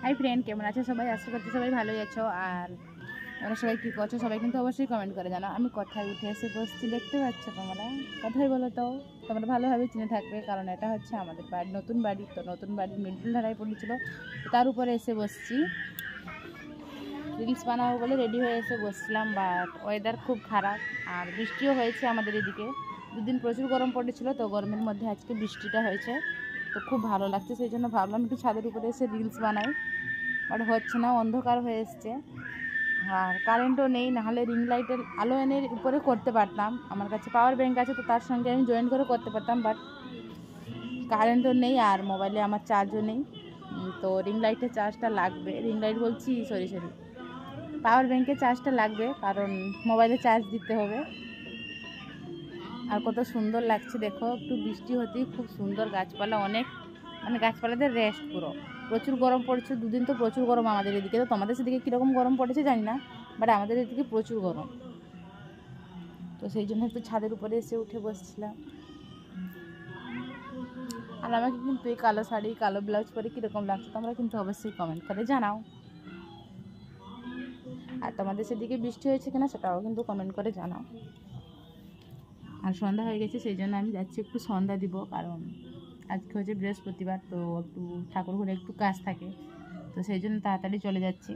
Hi friend, কেমন আছো সবাই? আশা করছি সবাই ভালোই আছো। আর তোমরা সবাই কী করছো সবাই কিন্তু অবশ্যই কমেন্ট করে জানো। আমি কোথায় উঠে এসে বসছি দেখতে পাচ্ছ তোমরা? কোথায় বলো তো? তোমরা ভালোভাবে চিনে থাকবে, কারণ এটা হচ্ছে আমাদের বাড়ি, নতুন বাড়ি। তো নতুন বাড়ির মিডল ধারায় পড়েছিল, তার উপরে এসে বসছি। রিলস বানাবো বলে রেডি হয়ে এসে বসছিলাম, বাট ওয়েদার খুব খারাপ আর বৃষ্টিও হয়েছে আমাদের এদিকে। দুদিন প্রচুর গরম পড়েছিল, তো গরমের মধ্যে আজকে বৃষ্টিটা হয়েছে, তো খুব ভালো লাগছে। সেই জন্য ভাবলাম একটু ছাদের উপরে এসে রিলস বানাই, বাট হচ্ছে না, অন্ধকার হয়ে এসছে আর কারেন্টও নেই। নাহলে রিং লাইটের আলো এনে উপরে করতে পারতাম, আমার কাছে পাওয়ার ব্যাঙ্ক আছে, তো তার সঙ্গে আমি জয়েন করে করতে পারতাম, বাট কারেন্টও নেই আর মোবাইলে আমার চার্জও নেই। তো রিং লাইটের চার্জটা লাগবে, রিং লাইট বলছি সরি পাওয়ার ব্যাঙ্কের চার্জটা লাগবে, কারণ মোবাইলে চার্জ দিতে হবে। আর কত সুন্দর লাগছে দেখো, একটু বৃষ্টি হতেই খুব সুন্দর, গাছপালা অনেক, মানে গাছপালাদের রেস্ট পুরো। প্রচুর গরম পড়েছে দুদিন, তো প্রচুর গরম আমাদের এদিকে। তো তোমাদের সেদিকে কীরকম গরম পড়েছে জানি না, বাট আমাদের এদিকে প্রচুর গরম। তো সেই জন্য একটু ছাদের উপরে এসে উঠে বসছিলাম। আর আমাকে কিন্তু এই কালো শাড়ি কালো ব্লাউজ পরে কীরকম লাগছে তোমরা কিন্তু অবশ্যই কমেন্ট করে জানাও। আর তোমাদের সেদিকে বৃষ্টি হয়েছে কিনা সেটাও কিন্তু কমেন্ট করে জানাও। আর সন্ধ্যা হয়ে গেছে, সেই জন্য আমি যাচ্ছি একটু সন্ধ্যা দিব, কারণ আজকে হচ্ছে বৃহস্পতিবার, তো একটু ঠাকুর ঘরে একটু কাজ থাকে, তো সেই জন্য তাড়াতাড়ি চলে যাচ্ছি।